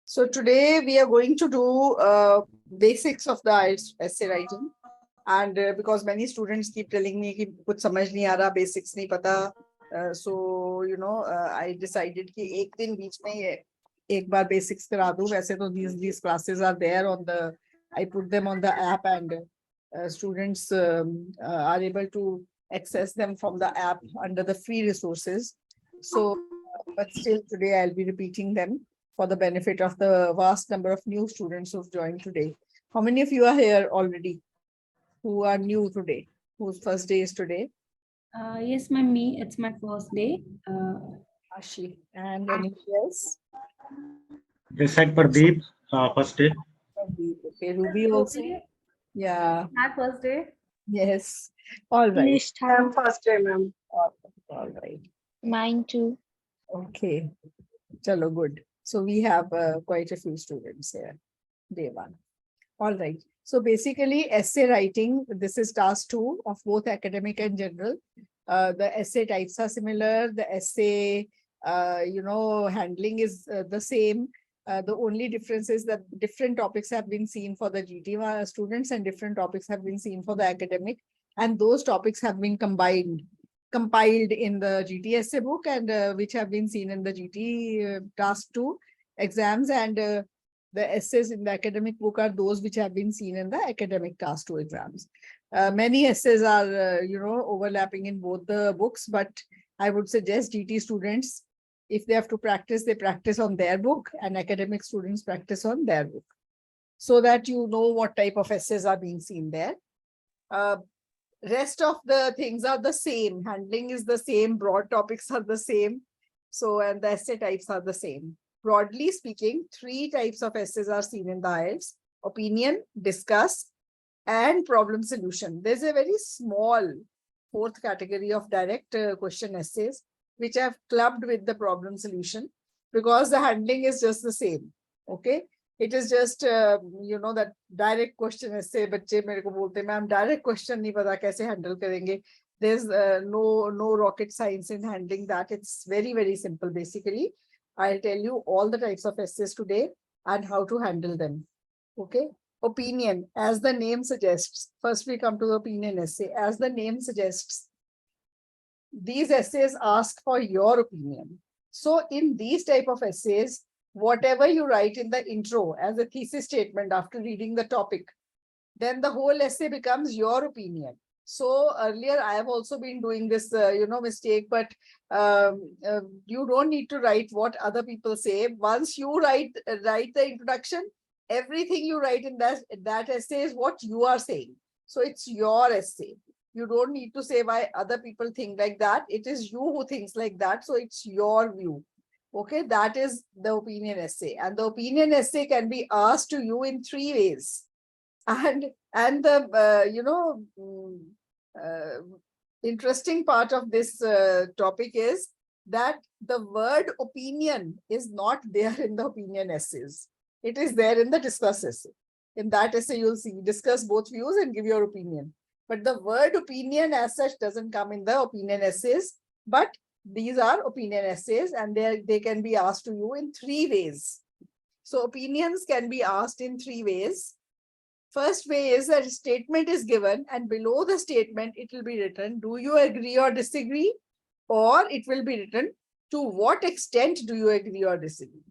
So today we are going to do basics of the IELTS essay writing, and because many students keep telling me कि कुछ समझ नहीं आ रहा, basics नहीं पता, so I decided कि एक दिन बीच में ये एक बार basics करा दूं. वैसे तो these classes are there on the, I put them on the app, and students are able to access them from the app under the free resources. So, but still today I'll be repeating them for the benefit of the vast number of new students who've joined today. How many of you are here already who are new today, whose first day is today? Yes, me. It's my first day. Ashi. And anybody else? This side Pradeep, first day. Okay, Ruby also. Yeah. My first day. Yes. All right. I'm first day, ma'am. All right. Mine too. Okay. Chalo, good. So we have quite a few students here. Day one. All right. So basically essay writing, this is task 2 of both academic and general. The essay types are similar. The essay, handling is the same. The only difference is that different topics have been seen for the GT students and different topics have been seen for the academic. And those topics have been compiled in the GT essay book, and which have been seen in the GT task 2 exams, and the essays in the academic book are those which have been seen in the academic task 2 exams. Many essays are, overlapping in both the books, but I would suggest GT students, if they have to practice, they practice on their book, and academic students practice on their book, so that you know what type of essays are being seen there. Rest of the things are the same. Handling is the same. Broad topics are the same. So, and the essay types are the same. Broadly speaking, 3 types of essays are seen in the IELTS: opinion, discuss, and problem solution. There's a very small 4th category of direct question essays, which I've clubbed with the problem solution, because the handling is just the same. Okay. It is just, that direct question essay. बच्चे मेरे को बोलते हैं ma'am direct question नहीं पता कैसे handle करेंगे. There's no rocket science in handling that. It's very, very simple. Basically, I'll tell you all the types of essays today and how to handle them. Okay. Opinion, as the name suggests. First, we come to the opinion essay. As the name suggests, these essays ask for your opinion. So in these type of essays, whatever you write in the intro as a thesis statement after reading the topic, then the whole essay becomes your opinion. So earlier I have also been doing this, mistake, but you don't need to write what other people say. Once you write the introduction, everything you write in that essay is what you are saying. So it's your essay. You don't need to say why other people think like that. It is you who thinks like that. So it's your view. Okay, that is the opinion essay. And the opinion essay can be asked to you in 3 ways. And the, interesting part of this topic is that the word opinion is not there in the opinion essays. It is there in the discuss essay. In that essay, you'll see discuss both views and give your opinion. But the word opinion as such doesn't come in the opinion essays, but these are opinion essays, and they can be asked to you in 3 ways. So opinions can be asked in 3 ways. First way is that a statement is given, and below the statement, it will be written, do you agree or disagree? Or it will be written, to what extent do you agree or disagree?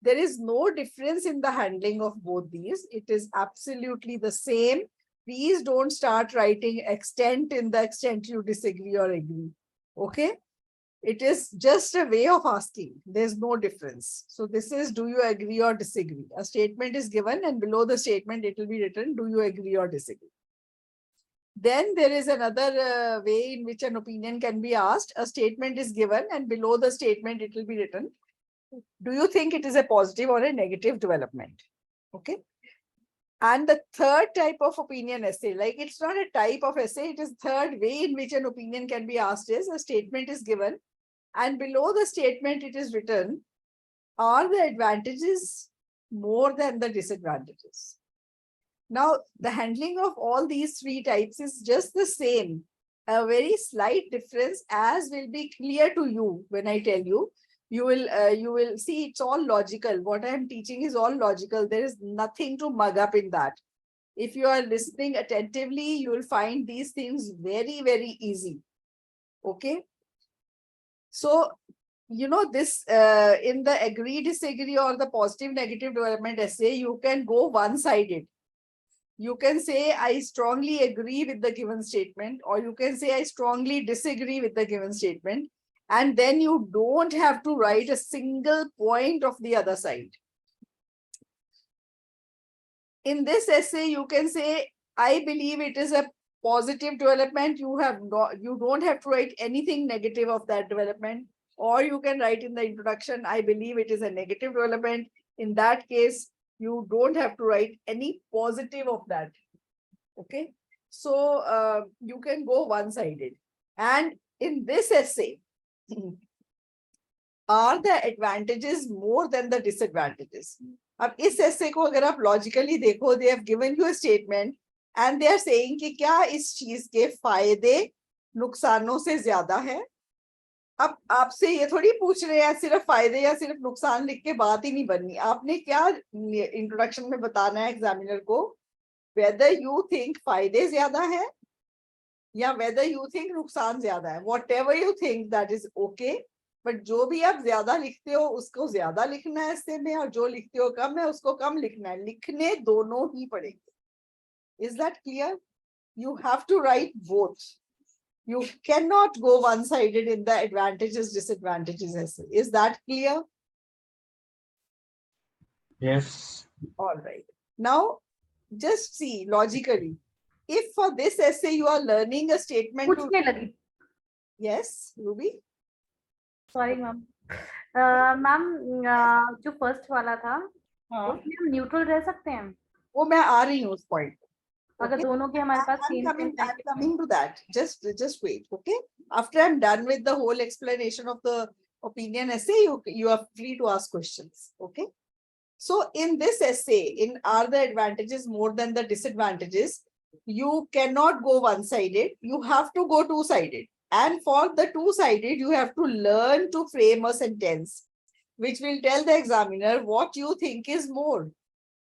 There is no difference in the handling of both these. It is absolutely the same. Please don't start writing extent in the extent you disagree or agree. Okay, it is just a way of asking. There's no difference. So this is, do you agree or disagree? A statement is given, and below the statement, it will be written, do you agree or disagree? Then there is another way in which an opinion can be asked. A statement is given, and below the statement, it will be written, do you think it is a positive or a negative development? Okay. And the third type of opinion essay, like it's not a type of essay, it is third way in which an opinion can be asked is, a statement is given, and below the statement it is written, are the advantages more than the disadvantages? Now, the handling of all these 3 types is just the same. A very slight difference, as will be clear to you when I tell you. you will see it's all logical. What I am teaching is all logical. There is nothing to mug up in that. If you are listening attentively, you will find these things very, very easy. Okay. So, this in the agree, disagree or the positive, negative development essay, you can go one-sided. You can say, I strongly agree with the given statement, or you can say, I strongly disagree with the given statement. And then you don't have to write a single point of the other side. In this essay, you can say, I believe it is a positive development. You don't have to write anything negative of that development. Or you can write in the introduction, I believe it is a negative development. In that case, you don't have to write any positive of that. Okay. So you can go one-sided. And in this essay, are the advantages more than the disadvantages? अब इस essay को अगर आप logically देखो, they have given you a statement and they are saying कि क्या इस चीज के फायदे नुकसानों से ज्यादा है. अब आपसे ये थोड़ी पूछ रहे हैं सिर्फ फायदे या सिर्फ नुकसान लिख के बात ही नहीं बननी. आपने क्या इंट्रोडक्शन में बताना है एग्जामिनर को, whether you think फायदे ज्यादा है या whether you think नुकसान ज्यादा है. Whatever you think, that is okay. But जो भी आप ज्यादा लिखते हो उसको ज्यादा लिखना है ऐसे में, और जो लिखते हो कम है उसको कम लिखना है. लिखने दोनों ही पड़ेंगे. Is that clear? You have to write both. You cannot go one-sided in the advantages, disadvantages essay. Is that clear? Yes. All right. Now, just see logically. If for this essay you are learning a statement to... पूछने लगी. Yes, Ruby? Sorry ma'am. Ma'am जो first वाला था उसमें हम neutral रह सकते हैं. वो मैं आ रही हूँ उस पॉइंट. अगर दोनों के हमारे पास I'm coming to that. Just wait, okay? After I'm done with the whole explanation of the opinion essay, you are free to ask questions, okay? So in this essay, are the advantages more than the disadvantages? You cannot go one-sided. You have to go two-sided. And for the two-sided, you have to learn to frame a sentence, which will tell the examiner what you think is more.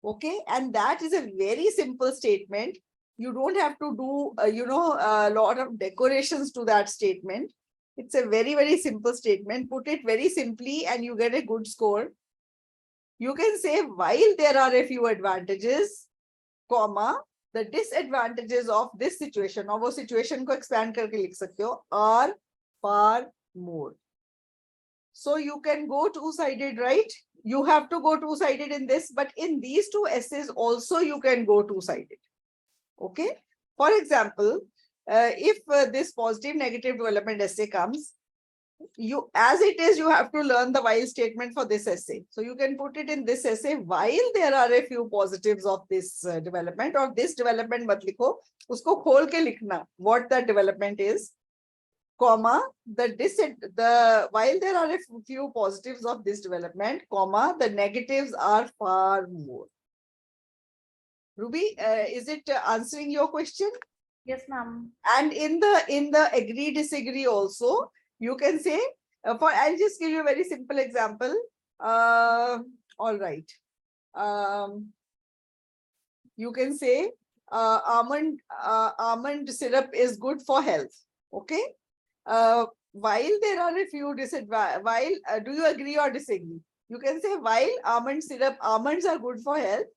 Okay, and that is a very simple statement. You don't have to do, a lot of decorations to that statement. It's a very, very simple statement. Put it very simply and you get a good score. You can say, while there are a few advantages, comma, the disadvantages of this situation, or वो situation को expand करके लिख सकते हो, are far more. So you can go two-sided, right? You have to go two-sided in this, but in these two essays also you can go two-sided. Okay. For example, if this positive negative development essay comes, as it is, you have to learn the while statement for this essay. So you can put it in this essay, while there are a few positives of this development, or this development mat likho, usko khol ke likhna, what the development is, comma, while there are a few positives of this development, comma, the negatives are far more. Ruby, is it answering your question? Yes, ma'am. And in the agree disagree also, you can say, I'll just give you a very simple example. All right. You can say almond syrup is good for health. Okay. While there are a few disadvantages, do you agree or disagree? You can say, while almonds are good for health,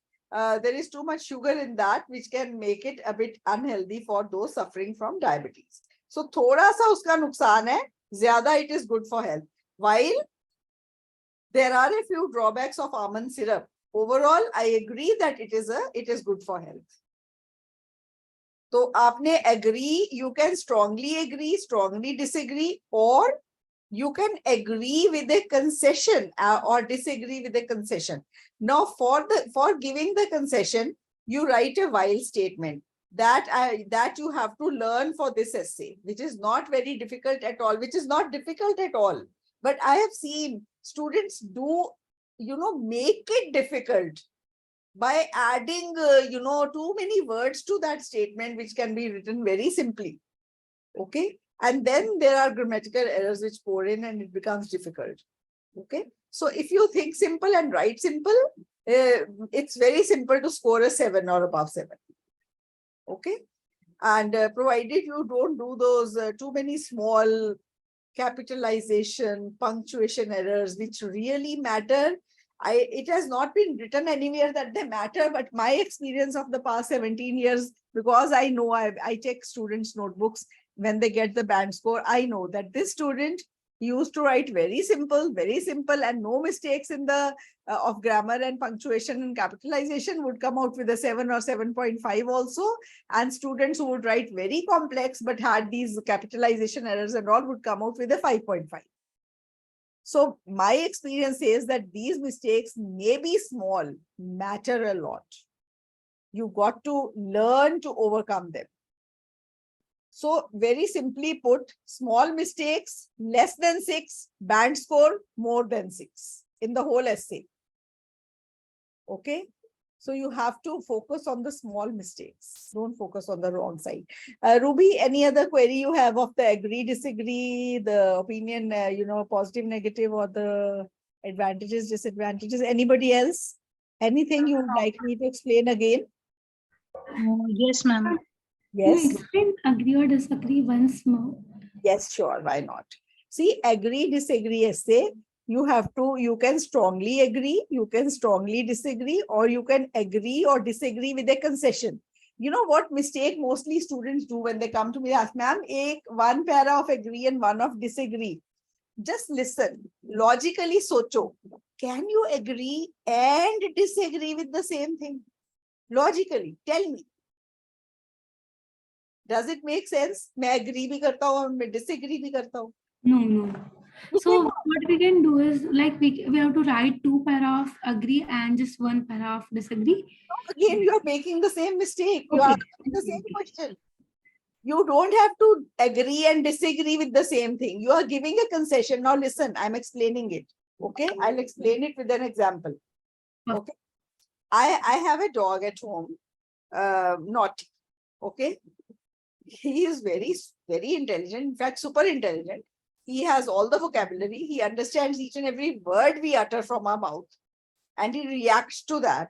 there is too much sugar in that, which can make it a bit unhealthy for those suffering from diabetes. So thoda sa uska nuksan hai, zyada it is good for health. While there are a few drawbacks of almond syrup, overall I agree that it is good for health. So aapne agree, you can strongly agree, strongly disagree, or you can agree with a concession or disagree with a concession. Now for giving the concession, you write a while statement that you have to learn for this essay, which is not very difficult at all, But I have seen students do, make it difficult by adding, too many words to that statement, which can be written very simply. Okay. And then there are grammatical errors which pour in and it becomes difficult. Okay. So if you think simple and write simple, it's very simple to score a 7 or above 7. Okay. And provided you don't do those too many small capitalization, punctuation errors, which really matter. It has not been written anywhere that they matter, but my experience of the past 17 years, because I know I check students' notebooks when they get the band score, I know that this student used to write very simple, and no mistakes in the of grammar and punctuation and capitalization would come out with a 7 or 7.5 also. And students who would write very complex but had these capitalization errors and all would come out with a 5.5. So my experience says that these mistakes may be small, matter a lot. You got to learn to overcome them. So very simply put, small mistakes, less than 6, band score, more than 6 in the whole essay. Okay. So you have to focus on the small mistakes. Don't focus on the wrong side. Ruby, any other query you have of the agree, disagree, the opinion, positive, negative, or the advantages, disadvantages? Anybody else? Anything you would like me to explain again? Yes, ma'am. Yes. Can you explain agree or disagree once more? Yes, sure. Why not? See, agree, disagree essay. You can strongly agree, you can strongly disagree, or you can agree or disagree with a concession. You know what mistake mostly students do when they come to me, ask, ma'am, one para of agree and one of disagree. Just listen, logically socho. Can you agree and disagree with the same thing? Logically, tell me. Does it make sense? मैं agree भी करता हूँ, मैं disagree भी करता हूँ. No. So what we can do is like we have to write 2 para of agree and just 1 para of disagree. Again, you are making the same mistake. You Okay. are asking the same question. You don't have to agree and disagree with the same thing. You are giving a concession. Now listen, I'm explaining it. Okay, I'll explain it with an example. Okay, I have a dog at home, Naughty. Okay, he is very, very intelligent. In fact, super intelligent. He has all the vocabulary. He understands each and every word we utter from our mouth, and he reacts to that.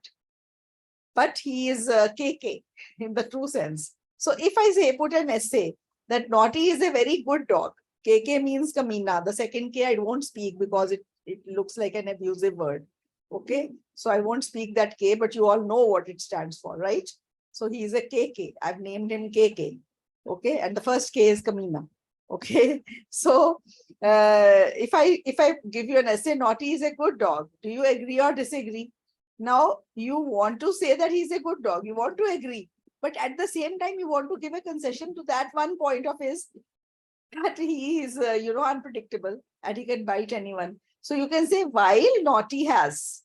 But he is KK in the true sense. So if I say, put an essay that Naughty is a very good dog, KK means Kamina. The second K I won't speak because it looks like an abusive word. Okay, so I won't speak that K, but you all know what it stands for, right? So he is a KK. I've named him KK. Okay, and the first K is Kamina. Okay, so if I give you an essay, Naughty is a good dog, do you agree or disagree? Now you want to say that he's a good dog, you want to agree, but at the same time you want to give a concession to that one point of his, that he is unpredictable and he can bite anyone. So you can say, while Naughty has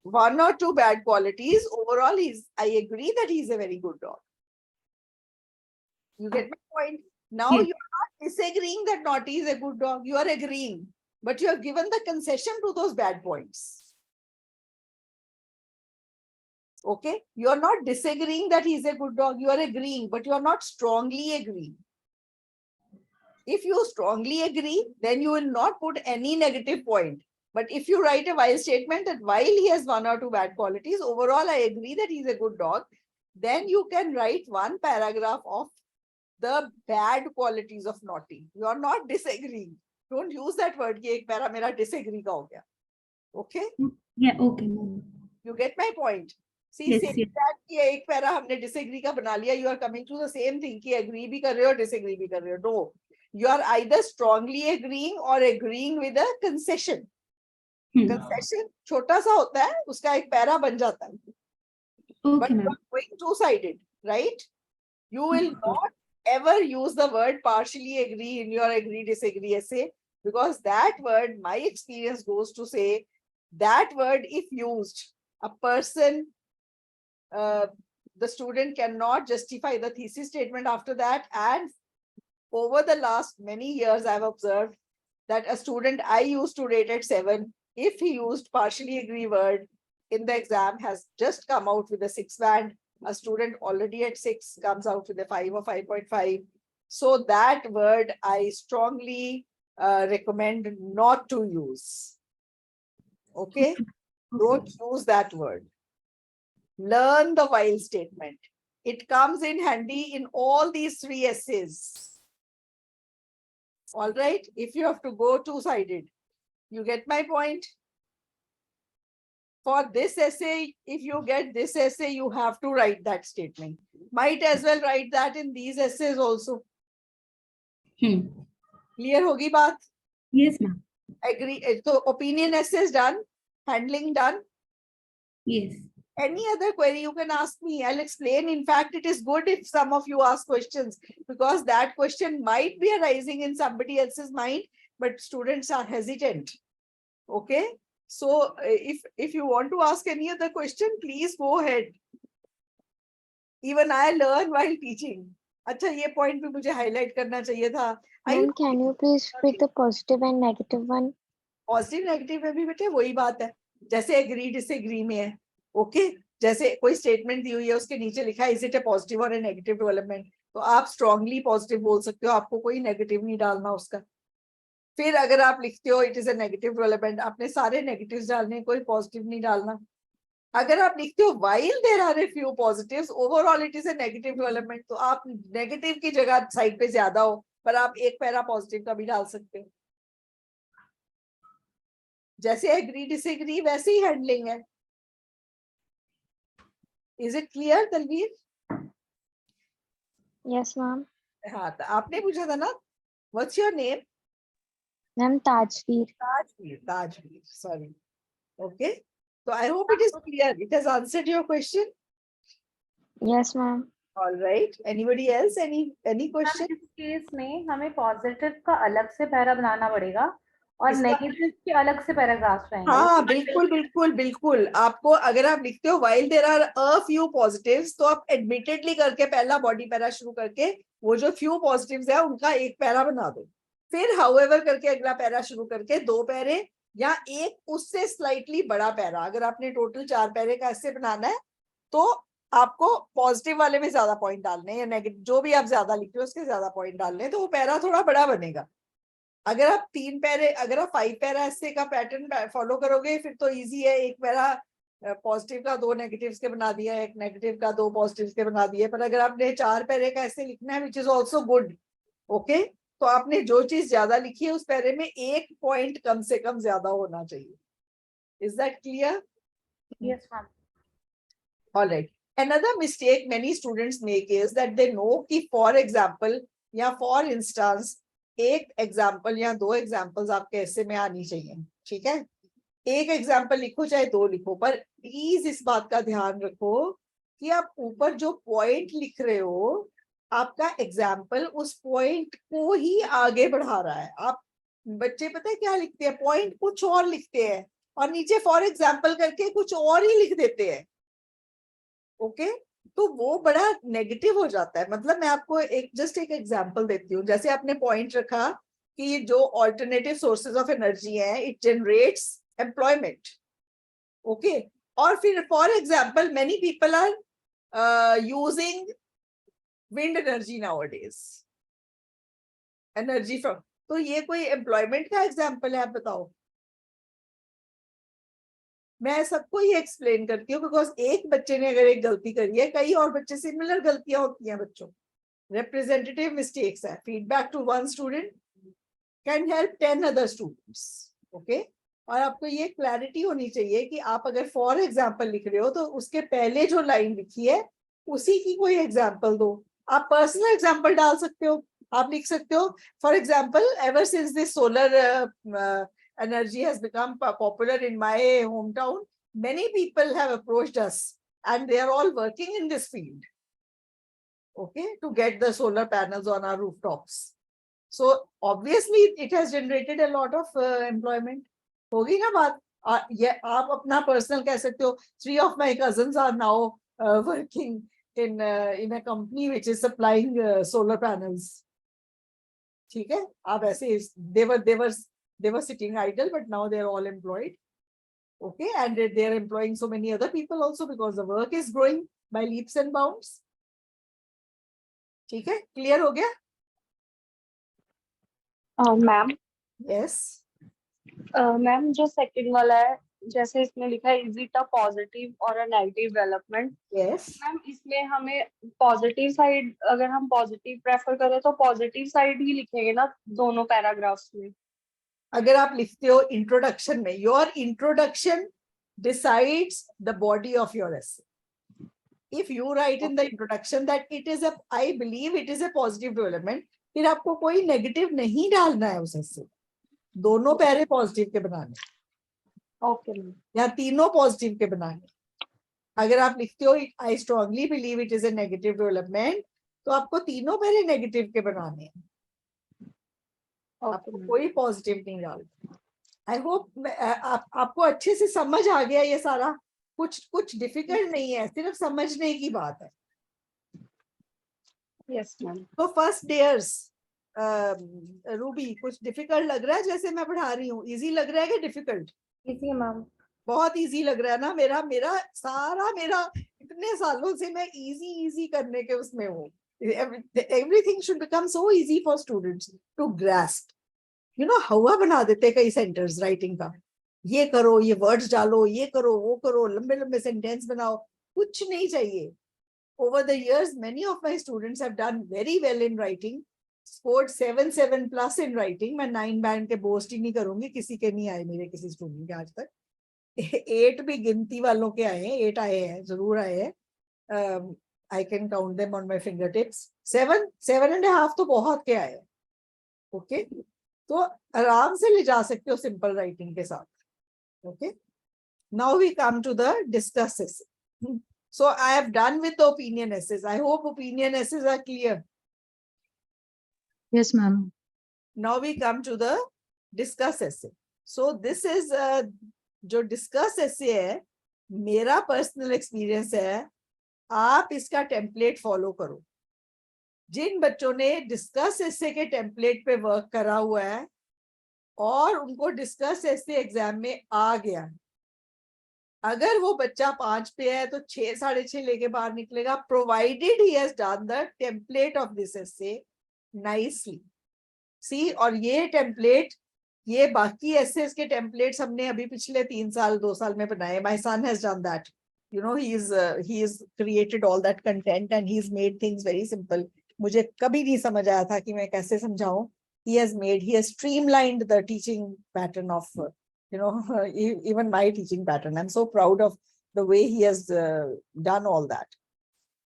1 or 2 bad qualities, overall I agree that he's a very good dog. You get my point? Now Yes. you're not disagreeing that Naughty is a good dog. You are agreeing, but you have given the concession to those bad points. Okay? You are not disagreeing that he's a good dog. You are agreeing, but you are not strongly agreeing. If you strongly agree, then you will not put any negative point. But if you write a while statement that while he has 1 or 2 bad qualities, overall I agree that he's a good dog, then you can write 1 paragraph of the bad qualities of Naughty. You are not disagreeing. Don't use that word कि एक para मेरा disagree का हो गया. Okay? Yeah, okay, ma'am. You get my point? See, Yes, saying yes. that कि एक para हमने disagree का बना लिया, you are coming to the same thing कि agree भी कर रहे हो, disagree भी कर रहे हो. No. You are either strongly agreeing or agreeing with a concession. Concession छोटा सा होता है, उसका एक पैरा बन जाता है. But Okay, you ma'am. are going two-sided, right? You will not ever use the word partially agree in your agree disagree essay, because that word, my experience goes to say, that word if used, a person, the student cannot justify the thesis statement after that. And over the last many years, I've observed that a student I used to rate at 7, if he used partially agree word in the exam, has just come out with a 6 band. A student already at 6 comes out with a 5 or 5.5. So that word I strongly recommend not to use. Okay? Don't use that word. Learn the while statement. It comes in handy in all these 3 essays. All right? If you have to go two-sided, you get my point? For this essay, if you get this essay, you have to write that statement. Might as well write that in these essays also. Clear hogi baat? Yes, ma'am. Agree. So opinion essays done, handling done. Yes. Any other query you can ask me. I'll explain. In fact, it is good if some of you ask questions because that question might be arising in somebody else's mind, but students are hesitant. Okay. So if you want to ask any other question, please go ahead. Even I learn while teaching. अच्छा ये point भी मुझे highlight करना चाहिए था. Ma'am, can you please repeat the positive and negative one? Positive negative में भी बेटे वही बात है जैसे एग्री डिसएग्री में है. ओके जैसे कोई स्टेटमेंट दी हुई है उसके नीचे लिखा है इज इट ए पॉजिटिव और ए नेगेटिव डेवलपमेंट, तो आप स्ट्रांगली पॉजिटिव बोल सकते हो, आपको कोई नेगेटिव नहीं डालना उसका. फिर अगर आप लिखते हो it is a negative development, आपने सारे नेगेटिव्स डालने, कोई पॉजिटिव नहीं डालना. अगर आप लिखते हो while there are a few positives overall it is a negative development, तो आप नेगेटिव की जगह साइड पे ज्यादा हो पर आप एक पैरा पॉजिटिव का भी डाल सकते हो. जैसे एग्री डिसएग्री वैसे ही हैंडलिंग है. Is it clear Talveer? Yes, ma'am. हाँ तो आपने पूछा था ना what's your name? Ma'am, Tajveer. Tajveer. Tajveer sorry. Okay so I hope it is clear. It has answered your question. Yes, ma'am. All right. Anybody else? Any question? इस case में हमें positive का अलग से पैरा बनाना पड़ेगा और इसका- नेगेटिव के अलग से पैराग्राफ्स रहेंगे. हाँ बिल्कुल बिल्कुल बिल्कुल. आपको अगर आप लिखते हो while there are a few positives तो आप admittedly करके पहला बॉडी पैरा शुरू करके वो जो few positives है उनका एक पैरा बना दो. फिर however करके अगला पैरा शुरू करके 2 पैरे या एक उससे स्लाइटली बड़ा पैरा. अगर आपने टोटल 4 पैरे का ऐसे बनाना है तो आपको पॉजिटिव वाले में ज्यादा पॉइंट डालने या नेगेटिव जो भी आप ज्यादा लिखते हो उसके ज्यादा पॉइंट डालने, तो वो पैरा थोड़ा बड़ा बनेगा. अगर आप 3 पैरे, अगर आप 5 पैरा ऐसे का पैटर्न फॉलो करोगे फिर तो इजी है. एक पैरा पॉजिटिव का 2 नेगेटिव्स के बना दिया, एक नेगेटिव का 2 पॉजिटिव्स के बना दिए. पर अगर आपने 4 पैरे का ऐसे लिखना है which is also good. Okay तो आपने जो चीज ज्यादा लिखी है उस पैरे में एक पॉइंट कम से कम ज्यादा होना चाहिए. Is that clear? Yes ma'am. Alright. Another mistake many students make is that they know कि for example या for instance एक example या 2 examples आपके ऐसे में आनी चाहिए. ठीक है, एक example लिखो चाहे 2 लिखो, पर प्लीज इस बात का ध्यान रखो कि आप ऊपर जो point लिख रहे हो आपका एग्जाम्पल उस पॉइंट को ही आगे बढ़ा रहा है. आप बच्चे पता है क्या लिखते हैं, पॉइंट कुछ और लिखते हैं और नीचे फॉर एग्जाम्पल करके कुछ और ही लिख देते हैं. ओके तो वो बड़ा नेगेटिव हो जाता है. मतलब मैं आपको एक एग्जांपल देती हूँ. जैसे आपने पॉइंट रखा कि जो ऑल्टरनेटिव सोर्सेज ऑफ एनर्जी है इट जनरेट्स एम्प्लॉयमेंट. ओके और फिर for example many people are using wind energy nowadays, energy from, तो ये कोई एम्प्लॉयमेंट का एग्जांपल है? आप बताओ. मैं सबको ही एक्सप्लेन करती हूँ बिकॉज एक बच्चे ने अगर एक गलती करी है कई और बच्चे सिमिलर गलतियां होती हैं बच्चों. रिप्रेजेंटेटिव मिस्टेक्स है. Feedback to 1 student can help 10 other students. Okay और आपको ये क्लैरिटी होनी चाहिए कि आप अगर फॉर एग्जाम्पल लिख रहे हो तो उसके पहले जो लाइन लिखी है उसी की कोई एग्जाम्पल दो. आप पर्सनल एग्जाम्पल डाल सकते हो. आप लिख सकते हो for example ever since this solar energy has become popular in my hometown, many people have approached us and they are all working in this field, okay, to get the solar panels on our rooftops. So obviously it has generated a lot of employment. होगी ना बात. ये आप अपना personal कह सकते हो. 3 of my cousins are now working in a company which is supplying solar panels. ठीक है, आप ऐसे they were sitting idle but now they are all employed. Okay and they are employing so many other people also because the work is growing by leaps and bounds. ठीक है, clear हो गया? Ma'am, Yes. Ma'am जो second वाला है, जैसे इसमें लिखा है इज इट अ पॉजिटिव और a negative development, Yes. Ma'am इसमें हमें पॉजिटिव साइड, अगर हम पॉजिटिव प्रेफर करें तो पॉजिटिव साइड ही लिखेंगे ना दोनों पैराग्राफ्स में? अगर आप लिखते हो इंट्रोडक्शन में, your introduction decides the body of your essay. If you write in the introduction that it is a, I believe it is a positive development, फिर आपको कोई नेगेटिव नहीं डालना है उस essay, दोनों पैरे पॉजिटिव के बनाने, ओके मैम। या तीनों पॉजिटिव के बनाने। अगर आप लिखते हो I strongly believe it is a negative development, तो आपको तीनों पैरे नेगेटिव के बनाने हैं, आपको कोई पॉजिटिव नहीं डालना। आई होप आपको अच्छे से समझ आ गया ये सारा, कुछ डिफिकल्ट नहीं है, सिर्फ समझने की बात है। Yes ma'am. तो फर्स्ट डेयर्स रूबी, कुछ डिफिकल्ट लग रहा है जैसे मैं पढ़ा रही हूँ? इजी लग रहा है कि डिफिकल्ट? Easy ma'am. बहुत इजी लग रहा है ना? मेरा इतने सालों से मैं इजी करने के उसमें हूँ। Everything should become so easy for students to grasp. You know, हवा बना देते कई सेंटेंस राइटिंग का, ये करो, ये वर्ड्स डालो, ये करो, वो करो, लंबे लंबे सेंटेंस बनाओ, कुछ नहीं चाहिए। Over the years, many of my students have done very well in writing, scored 7 plus in writing. मैं 9 बैंड के बोस्ट ही नहीं करूंगी, किसी के नहीं आए, मेरे किसी स्टूडेंट के आज तक। 8 भी गिनती वालों के आए हैं, 8 आए हैं, जरूर आए हैं। I can count them on my fingertips. 7.5 तो बहुत के आए हैं। ओके, तो आराम से ले जा सकते हो सिंपल राइटिंग के साथ। Okay, now we come to the discuss essay. So I have done with the opinion essays. I hope opinion essays are clear. Yes, ma'am. Now we come to the discuss essay. So this is जो discuss essay है, मेरा personal experience है, आप इसका template follow करो। जिन बच्चों ने discuss essay के template पे work करा हुआ है और उनको discuss essay exam में आ गया, अगर वो बच्चा 5 पे है तो 6, 6.5 लेके बाहर निकलेगा, provided he has done the template of this essay nicely. See, और ये template, ये बाकी essays के templates हमने अभी पिछले 3 साल 2 साल में बनाए। My son has done that. You know, he is created all that content and he's made things very simple. मुझे कभी नहीं समझ आया था कि मैं कैसे समझाऊं। He has streamlined the teaching pattern of even my teaching pattern. I'm so proud of the way he has done all that.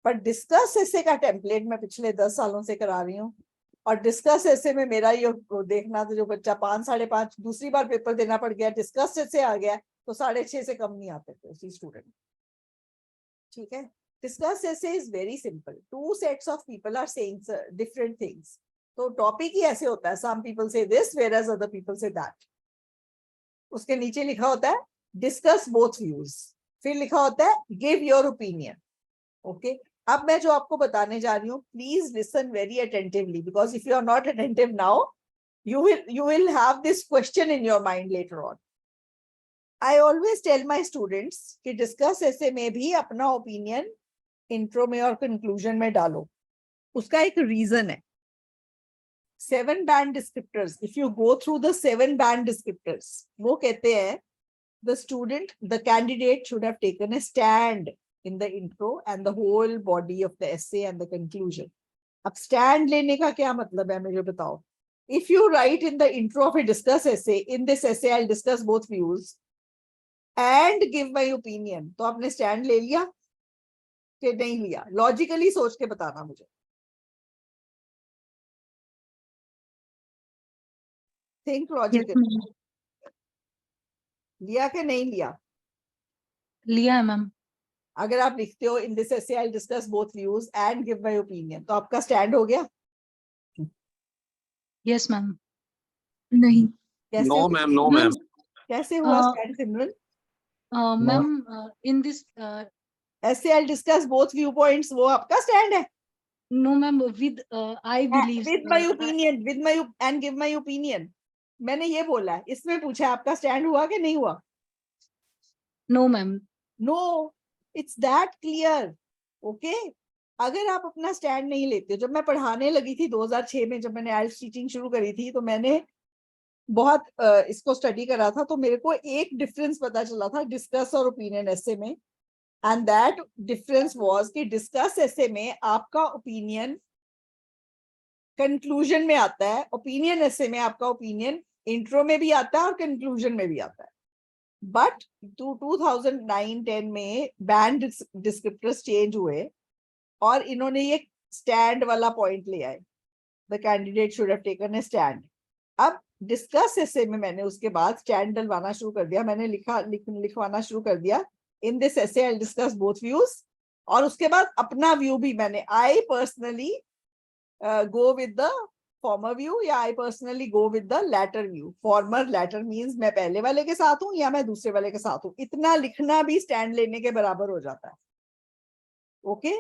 But discuss essay का template मैं पिछले 10 सालों से करा रही हूँ, और discuss essay में मेरा ये देखना था, जो बच्चा 5, 5.5 दूसरी बार पेपर देना पड़ गया, discuss essay आ गया तो 6.5 से कम नहीं आते थे उसी स्टूडेंट। ठीक है, discuss essay is very simple. 2 sets of people are saying different things. तो टॉपिक ही ऐसे होता है, some people say this whereas other people say that. उसके नीचे लिखा होता है डिस्कस बोथ व्यूज, फिर लिखा होता है गिव योर ओपिनियन। ओके, अब मैं जो आपको बताने जा रही हूँ, please listen very attentively, because if you are not attentive now, you will have this question in your mind later on. I always tell my students कि डिस्कस ऐसे में भी अपना ओपिनियन इंट्रो में और कंक्लूजन में डालो। उसका एक रीजन है। 7 band descriptors. If you go through the 7 band descriptors, वो कहते हैं the candidate should have taken a stand in the intro and the whole body of the essay and the conclusion. अब stand लेने का क्या मतलब है मुझे बताओ? If you write in the intro of a discuss essay, in this essay I'll discuss both views and give my opinion, तो आपने stand ले लिया कि नहीं लिया? Logically सोच के बताना मुझे। Think logically. Yes, लिया कि नहीं लिया? लिया है मैम। अगर आप लिखते हो in this essay I discuss both views and give my opinion, तो आपका स्टैंड हो गया? Yes ma'am. नहीं। कैसे? No ma'am, no ma'am. कैसे हुआ stand Simran? Ma'am in this essay I discuss both view points, वो आपका स्टैंड है? No ma'am, with I believe with my opinion, with my and give my opinion, मैंने ये बोला है। इसमें पूछा है आपका स्टैंड हुआ कि नहीं हुआ? No ma'am. No, it's that clear. Okay, अगर आप अपना स्टैंड नहीं लेते, जब मैं पढ़ाने लगी थी 2006 में, जब मैंने IELTS टीचिंग शुरू करी थी, तो मैंने बहुत इसको स्टडी करा था, तो मेरे को एक डिफरेंस पता चला था डिस्कस और ओपिनियन ऐसे में, एंड दैट डिफरेंस वाज कि डिस्कस ऐसे में आपका ओपिनियन कंक्लूजन में आता है, ओपिनियन ऐसे में आपका ओपिनियन इंट्रो में भी आता है और कंक्लूजन में भी आता है। बट 2009-10 में बैंड डिस्क्रिप्टर्स चेंज हुए और इन्होंने ये स्टैंड वाला पॉइंट ले आए, the candidate should have taken a stand. अब डिस्कस ऐसे में मैंने उसके बाद स्टैंड डलवाना शुरू कर दिया, मैंने लिखवाना शुरू कर दिया, इन this essay I discuss both views, और उसके बाद अपना व्यू भी मैंने, I personally go with the former view या I personally go with the latter view। former latter means मैं पहले वाले के साथ हूं या मैं दूसरे वाले के साथ हूं, इतना लिखना भी स्टैंड लेने के बराबर हो जाता है। ओके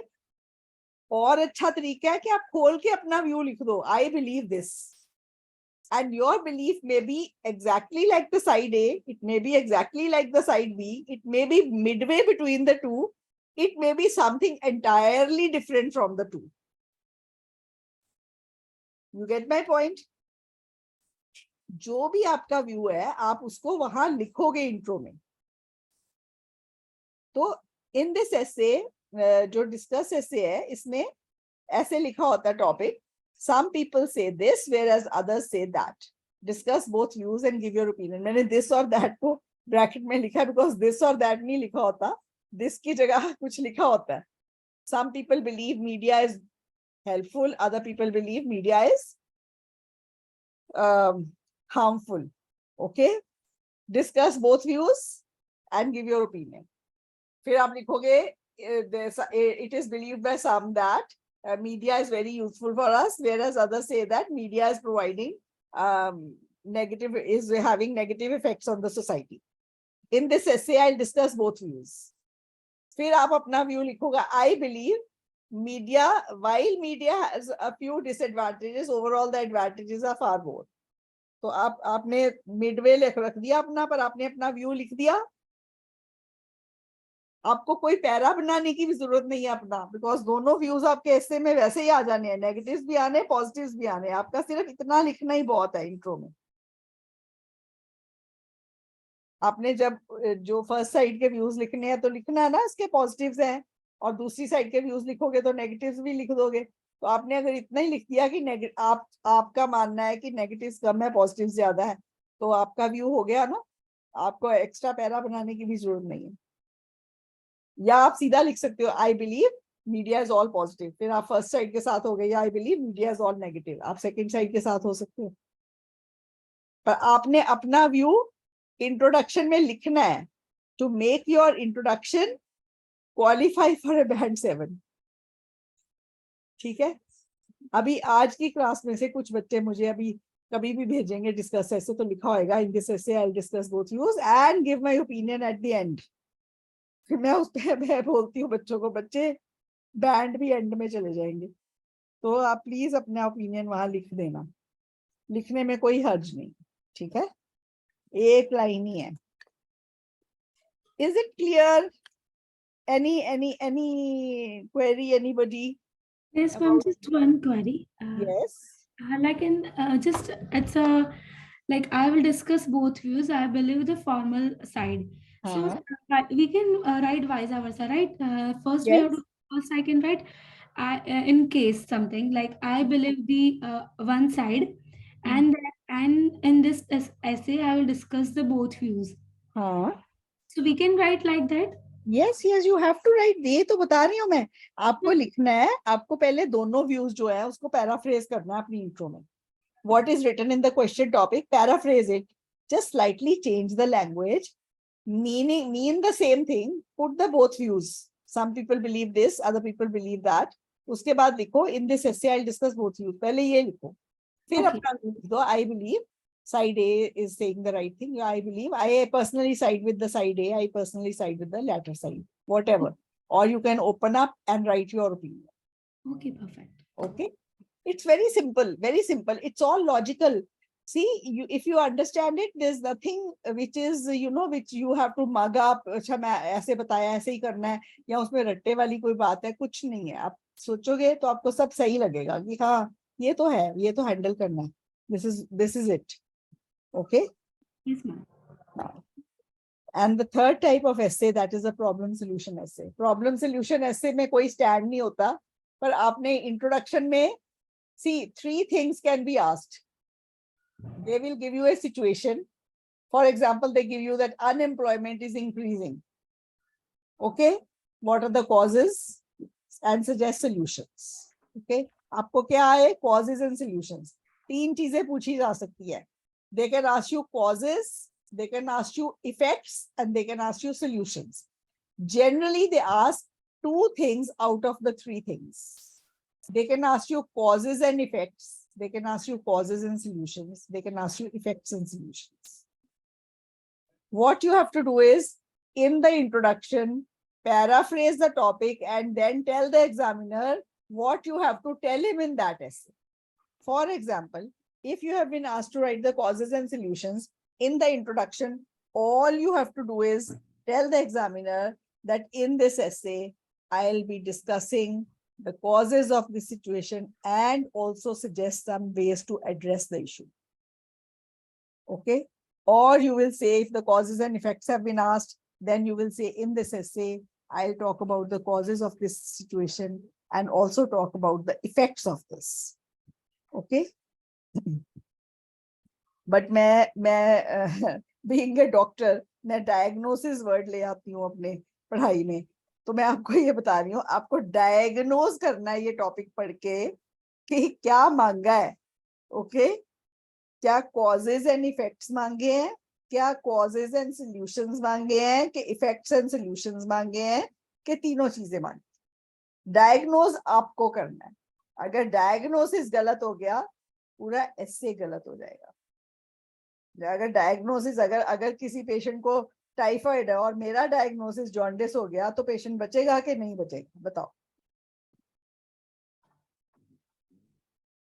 और अच्छा तरीका है कि आप खोल के अपना व्यू लिख दो, I believe this, and your belief may be exactly like the side A, it may be exactly like the side B, it may be midway between the two, it may be something entirely different from the two। You get my point? जो भी आपका view है आप उसको वहां लिखोगे intro में। तो इन दिस एसे जो डिस्कस एसे है इसमें ऐसे लिखा होता है topic, some people say this whereas others say that, discuss both views and give your opinion। मैंने this और that को ब्रैकेट में लिखा because this और that नहीं लिखा होता, this की जगह कुछ लिखा होता है। some people believe media is helpful, other people believe media is harmful। okay, discuss both views and give your opinion। फिर आप लिखोगे it is believed by some that media is very useful for us whereas others say that media is providing is having negative effects on the society। in this essay I'll discuss both views। फिर आप अपना view लिखोगे, I believe media, while media has a few disadvantages, overall the advantages are far more। तो आपने Midway रख दिया अपना, पर आपने अपना व्यू लिख दिया। आपको कोई पैरा बनाने की भी जरूरत नहीं है अपना, बिकॉज दोनों व्यूज आपके ऐसे में वैसे ही आ जाने हैं, नेगेटिव्स भी आने पॉजिटिव्स भी आने, आपका सिर्फ इतना लिखना ही बहुत है इंट्रो में। आपने जब जो फर्स्ट साइड के व्यूज लिखने हैं तो लिखना है ना इसके पॉजिटिव्स हैं, और दूसरी साइड के व्यूज लिखोगे तो नेगेटिव्स भी लिख दोगे। तो आपने अगर इतना ही लिख दिया कि आपका मानना है कि नेगेटिव्स कम है पॉजिटिव ज्यादा है, तो आपका व्यू हो गया ना, आपको एक्स्ट्रा पैरा बनाने की भी जरूरत नहीं है। या आप सीधा लिख सकते हो, I believe media is all positive, फिर आप फर्स्ट साइड के साथ हो गए, या I believe media is all negative, आप सेकंड साइड के साथ हो सकते हो। पर आपने अपना व्यू इंट्रोडक्शन में लिखना है to make your introduction qualify for a band 7। ठीक है, अभी आज की क्लास में से कुछ बच्चे मुझे अभी कभी भी भेजेंगे डिस्कस ऐसे, तो लिखा होगा इन दिस ऐसे आई will discuss both views and give my opinion at the end. फिर मैं उस पे मैं बोलती हूँ बच्चों को, बच्चे बैंड भी एंड में चले जाएंगे, तो आप प्लीज अपना ओपिनियन वहां लिख देना, लिखने में कोई हर्ज नहीं। ठीक है, एक लाइन ही है। Is it clear? any query, anybody? Yes, ma'am, just one query. Yes. Like in just it's a like I will discuss both views. I believe the formal side. So we can write vice versa, right? First we have to, first I can write in case something like I believe the one side, and in this essay I will discuss the both views. So we can write like that. Yes, you have to write। ये तो बता रही हूँ मैं, आपको लिखना है, आपको पहले दोनों व्यूज जो है उसको पैराफ्रेज करना है अपनी इंट्रो में। What is written in the question topic, paraphrase it, just slightly change the language, mean the same thing, put the both views, some people believe this, other people believe that। उसके बाद लिखो in this essay I'll discuss both views, पहले ये लिखो, फिर अपना लिख दो I believe side A is saying the right thing, I believe I personally side with the side A, I personally side with the latter side, whatever, or you can open up and write your opinion। Okay, perfect. Okay, it's very simple, it's all logical। See, if you understand it, there's nothing which is which you have to mug up, अच्छा मैं ऐसे बताया ऐसे ही करना है, या उसमें रट्टे वाली कोई बात है, कुछ नहीं है। आप सोचोगे तो आपको सब सही लगेगा कि हाँ ये तो है, ये तो हैंडल करना है, this is it। Okay. Yes, ma'am. And the third type of essay, that is a problem solution essay. Problem solution essay में कोई stand नहीं होता, पर आपने introduction में, see, 3 things can be asked. They will give you a situation. For example, they give you that unemployment is increasing. Okay, what are the causes? And suggest solutions. Okay, आपको क्या है? Causes and solutions. 3 चीजें पूछी जा सकती है. They can ask you causes, they can ask you effects, and they can ask you solutions. Generally, they ask 2 things out of the 3 things. They can ask you causes and effects. They can ask you causes and solutions. They can ask you effects and solutions. What you have to do is, in the introduction, paraphrase the topic and then tell the examiner what you have to tell him in that essay. For example, if you have been asked to write the causes and solutions, in the introduction, all you have to do is tell the examiner that in this essay, I'll be discussing the causes of the situation and also suggest some ways to address the issue. Okay. Or you will say, if the causes and effects have been asked, then you will say, in this essay, I'll talk about the causes of this situation and also talk about the effects of this. Okay. But being a doctor, मैं diagnosis word ले आती हूँ अपने पढ़ाई में. तो मैं आपको ये बता रही हूँ, आपको diagnose करना है ये topic पढ़ के कि क्या मांगा है. Okay. क्या causes and effects मांगे हैं, क्या causes and solutions मांगे हैं, कि effects and solutions मांगे हैं, कि तीनों चीजें मांगे. Diagnose आपको करना है. अगर diagnosis गलत हो गया, पूरा essay गलत हो जाएगा. अगर diagnosis, अगर किसी पेशेंट को टाइफाइड है और मेरा डायग्नोसिस जॉन्डिस हो गया, तो पेशेंट बचेगा कि नहीं बचेगा? बताओ.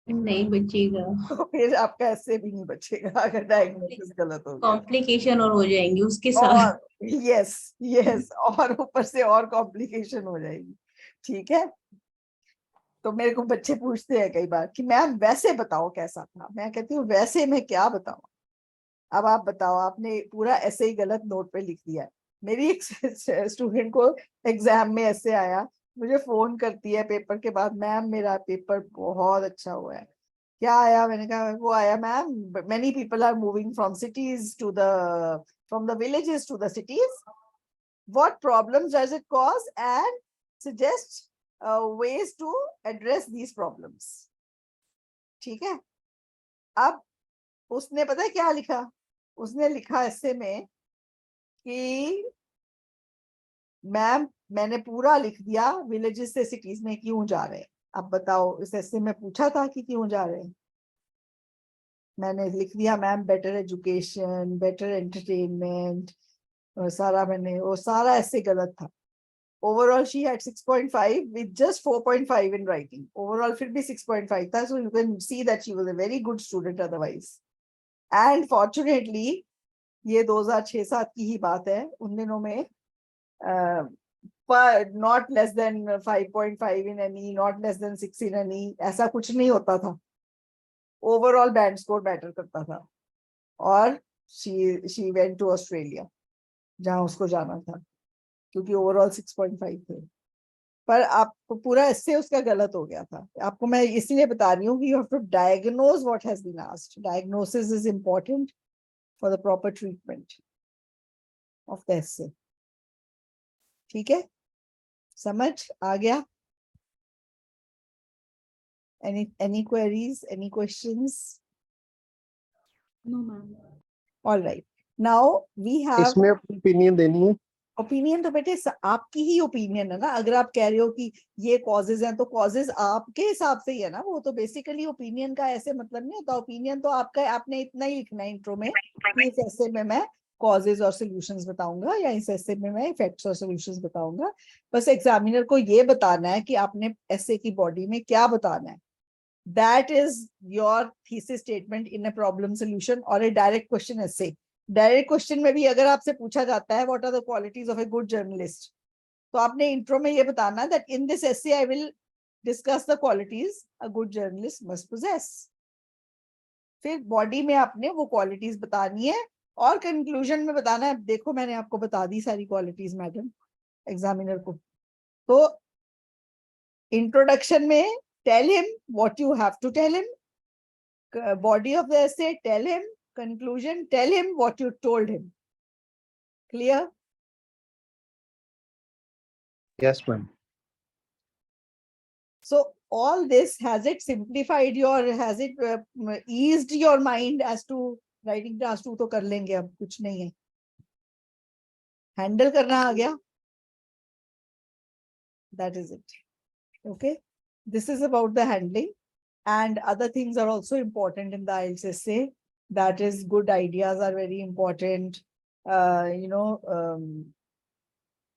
नहीं बचेगा. तो फिर आपका ऐसे भी नहीं बचेगा अगर डायग्नोसिस गलत हो गया. कॉम्प्लिकेशन और हो जाएंगी उसके साथ. और यस और ऊपर से और कॉम्प्लिकेशन हो जाएगी. ठीक है. तो मेरे को बच्चे पूछते हैं कई बार कि मैम वैसे बताओ कैसा था. मैं कहती हूँ वैसे मैं क्या बताऊं. अब आप बताओ, आपने पूरा ऐसे ही गलत नोट पे लिख दिया है. मेरी एक स्टूडेंट को एग्जाम में ऐसे आया, मुझे फोन करती है पेपर के बाद, मैम मेरा पेपर बहुत अच्छा हुआ है. क्या आया? मैंने कहा वो आया ma'am, many people are moving from cities to from the villages to the cities. What problems does it cause and suggest ways to address these problems. ठीक है. अब उसने पता है क्या लिखा? उसने लिखा ऐसे में कि मैम मैंने पूरा लिख दिया विलेजेस से सिटीज में क्यों जा रहे हैं. अब बताओ, इस ऐसे में पूछा था कि क्यों जा रहे हैं. मैंने लिख दिया ma'am better education, better entertainment, सारा मैंने, वो सारा ऐसे गलत था. Overall, she had 6.5 with just 4.5 in writing. Overall, फिर भी 6.5 था. So you can see that she was a very good student otherwise. And fortunately, ये 2006-07 की ही बात है. उन दिनों में not less than 5.5 in any, not less than 6 in any, ऐसा कुछ नहीं होता था. Overall band score better करता था. और she went to Australia, जहाँ उसको जाना था, क्योंकि ओवरऑल 6.5 थे. पर आपको पूरा ऐसे उसका गलत हो गया था. आपको मैं इसलिए बता रही हूँ कि you have to diagnose what has been asked. Diagnosis is important for the proper treatment of the essay. ठीक है, समझ आ गया? any queries, any questions? No, ma'am. All right, now we have इसमें अपनी ओपिनियन देनी है. ओपिनियन तो बेटे आपकी ही ओपिनियन है ना. अगर आप कह रहे हो कि ये कॉजेज हैं, तो कॉजेज आपके हिसाब से ही है ना. वो तो बेसिकली ओपिनियन का ऐसे मतलब नहीं होता. ओपिनियन तो आपका, आपने इतना ही लिखना है इंट्रो में कि इस ऐसे में मैं कॉजेज और सॉल्यूशंस बताऊंगा, या इस ऐसे में मैं इफेक्ट्स और सॉल्यूशंस बताऊंगा. बस एग्जामिनर को ये बताना है कि आपने ऐसे की बॉडी में क्या बताना है. That is your thesis statement in a problem solution और a direct question essay. Direct question में भी अगर आपसे पूछा जाता है what are the qualities of a good journalist, तो आपने इंट्रो में ये बताना that in this essay I will discuss the qualities a good journalist must possess. फिर बॉडी में आपने वो क्वालिटीज बतानी है और कंक्लूजन में बताना है, देखो मैंने आपको बता दी सारी क्वालिटीज मैडम एग्जामिनर को। तो इंट्रोडक्शन में tell him what you have to tell him, body of the essay tell him, conclusion tell him what you told him. Clear? Yes, ma'am. So all this, has it simplified your, has it eased your mind as to writing task 2 तो कर लेंगे, अब कुछ नहीं है, handle करना आ गया, that is it. Okay, this is about the handling, and other things are also important in the IELTS essay. That is, good ideas are very important.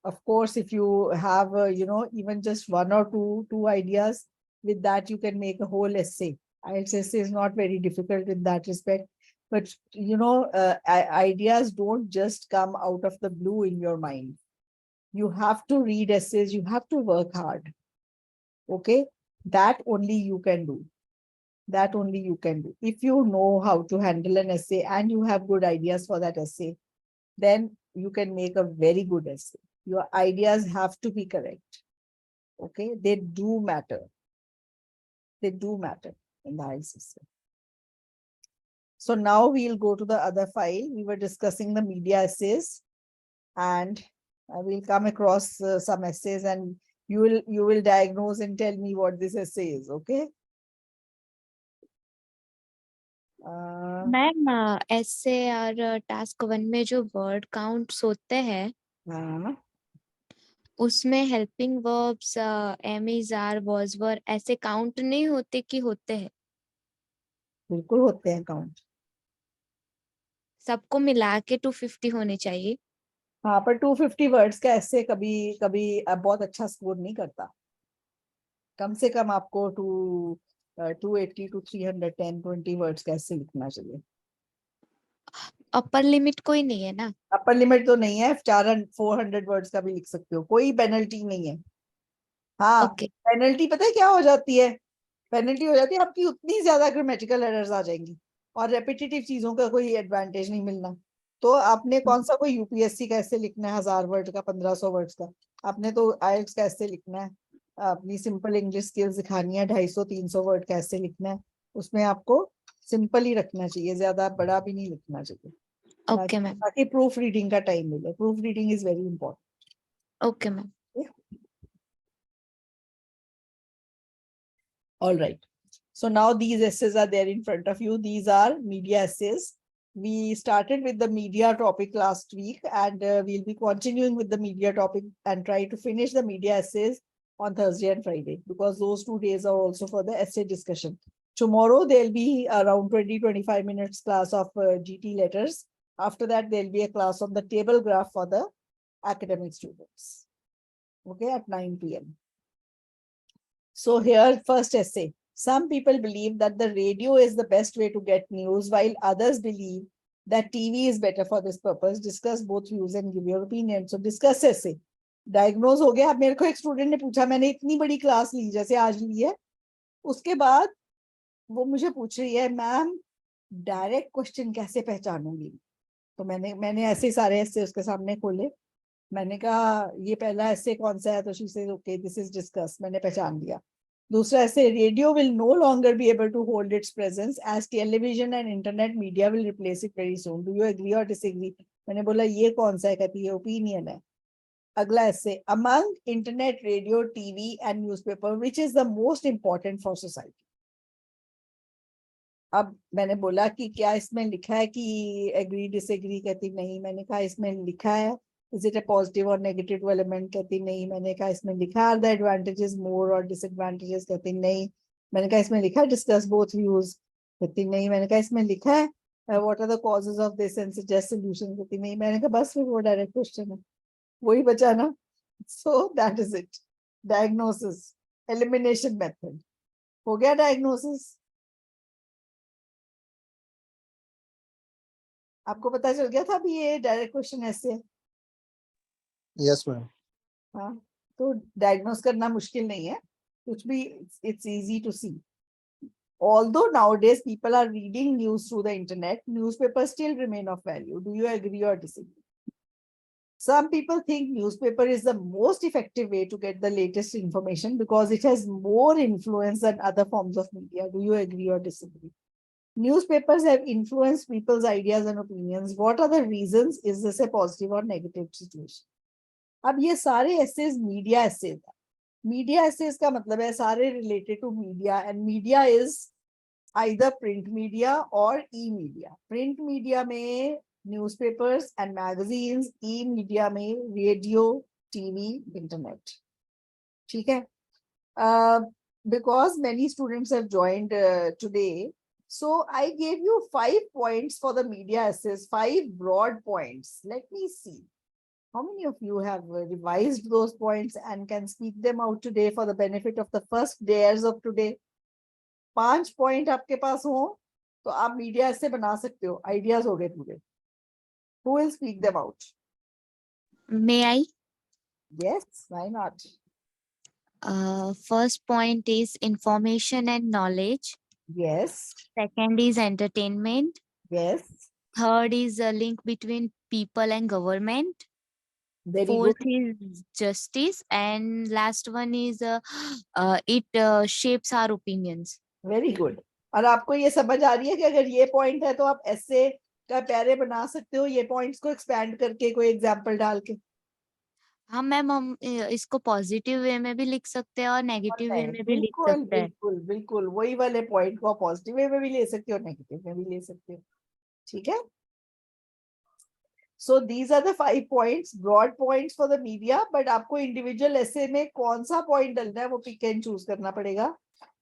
Of course, if you have, even just 1 or 2 ideas, with that you can make a whole essay. IELTS essay is not very difficult in that respect. But, ideas don't just come out of the blue in your mind. You have to read essays, you have to work hard. Okay, that only you can do. That only you can do. If you know how to handle an essay and you have good ideas for that essay, then you can make a very good essay. Your ideas have to be correct. Okay, they do matter. They do matter in the IELTS essay. So now we'll go to the other file. We were discussing the media essays, and we'll come across some essays, and you will diagnose and tell me what this essay is. Okay. Ma'am ऐसे और task 1 में जो word counts होते हैं हाँ, उसमें helping verbs am is are was were ऐसे count नहीं होते कि होते हैं? बिल्कुल होते हैं काउंट। सबको मिला के 250 होने चाहिए। हाँ, पर 250 वर्ड्स का ऐसे कभी कभी बहुत अच्छा स्कोर नहीं करता। कम से कम आपको 280 to 310 20 वर्ड्स का ऐसे लिखना चाहिए। अपर लिमिट कोई नहीं है ना? अपर लिमिट तो नहीं है, 400 वर्ड्स का भी लिख सकते हो, कोई पेनल्टी नहीं है। हाँ, ओके पेनल्टी पता है क्या हो जाती है? पेनल्टी हो जाती है आपकी उतनी ज्यादा ग्रामेटिकल एरर्स आ जाएंगी और रेपिटेटिव चीजों का कोई एडवांटेज नहीं मिलना। तो आपने कौन सा कोई यूपीएससी का ऐसे लिखना है 1000 वर्ड का, 1500 वर्ड्स का, आपने तो आईएलटीएस का ऐसे लिखना है, अपनी सिंपल इंग्लिश स्किल्स दिखानी है, 250-300 वर्ड का ऐसे लिखना है। उसमें आपको सिंपल ही रखना चाहिए, ज्यादा बड़ा भी नहीं लिखना चाहिए, ओके मैम। ताकि प्रूफ रीडिंग का टाइम मिले। Proof reading is very important. Okay ma'am. All right. So now these essays are there in front of you. These are media essays. We started with the media topic last week, and we'll be continuing with the media topic and try to finish the media essays on Thursday and Friday, because those 2 days are also for the essay discussion. Tomorrow there'll be around 20-25 minutes class of GT letters. After that, there'll be a class on the table graph for the academic students. Okay, at 9 p.m. So here, first essay. Some people believe that the radio is the best way to get news, while others believe that TV is better for this purpose. Discuss both views and give your opinion. So discuss essay. Diagnose हो गया। अब मेरे को एक student ने पूछा, मैंने इतनी बड़ी क्लास ली जैसे आज ली है, उसके बाद वो मुझे पूछ रही है, मैम डायरेक्ट क्वेश्चन कैसे पहचानूंगी? तो मैंने ऐसे सारे ऐसे उसके सामने खोले। मैंने कहा ये पहला ऐसे कौन सा है? तो she said okay this is discuss. मैंने पहचान लिया। दूसरा ऐसे, radio will no longer be able to hold its presence as television and internet media will replace it very soon. Do you agree और डिसएग्री? मैंने बोला ये कौन सा है? कहती है ओपिनियन है। अगला ऐसे, among internet, radio, TV and newspaper which is the most important for society? अब मैंने बोला कि क्या इसमें लिखा है कि एग्री डिसएग्री? कहती नहीं। मैंने कहा इसमें लिखा है is it a positive or negative element? कहती नहीं। मैंने कहा इसमें लिखा है the advantages more or disadvantages? कहती नहीं। मैंने कहा इसमें लिखा है discuss both views? कहती नहीं। मैंने कहा इसमें लिखा है what are the causes of this and suggest solutions? कहती नहीं। मैंने कहा बस फिर वो डायरेक्ट क्वेश्चन है, वही बचा ना। so that is it. Diagnosis, elimination method हो गया। डायग्नोसिस आपको पता चल गया था अभी ये डायरेक्ट क्वेश्चन ऐसे? Yes, ma'am. हाँ, तो डायग्नोस करना मुश्किल नहीं है कुछ भी, it's easy to see. although nowadays people are reading news through the internet, newspapers still remain of value. Do you agree or disagree? Some people think newspaper is the most effective way to get the latest information because it has more influence than other forms of media. Do you agree or disagree? Newspapers have influenced people's ideas and opinions. What are the reasons? Is this a positive or negative situation? अब ये सारे essays media essays है. Media essays का मतलब है सारे related to media, and media is either print media or e-media. Print media में newspapers and magazines, e-media में radio, TV, internet. ठीक है? Because many students have joined today, so I gave you 5 points for the media essays, 5 broad points. Let me see. How many of you have revised those points and can speak them out today for the benefit of the first days of today? 5 point आपके पास हो तो आप media ऐसे बना सकते हो. Ideas हो गए पूरे. Who will speak them out? May I? Yes, why not? First point is information and knowledge. Yes, Second is entertainment. yes, Third is a link between people and government. very Fourth good. is justice, and last one is it shapes our opinions. Very good. और आपको ये समझ आ रही है कि अगर ये point है तो आप ऐसे का पैरे बना सकते हो ये पॉइंट्स को एक्सपैंड करके कोई एग्जांपल डाल के. हाँ मैम, हम इसको पॉजिटिव वे में भी लिख सकते हैं और नेगेटिव वे में भी लिख बिल्कुल सकते हैं. बिल्कुल बिल्कुल वही वाले पॉइंट को पॉजिटिव वे में भी ले सकते हो, नेगेटिव में भी ले सकते हो. ठीक है? So these are the 5 points, broad points for the media, but आपको individual essay में कौन सा point डालना है वो pick and choose करना पड़ेगा.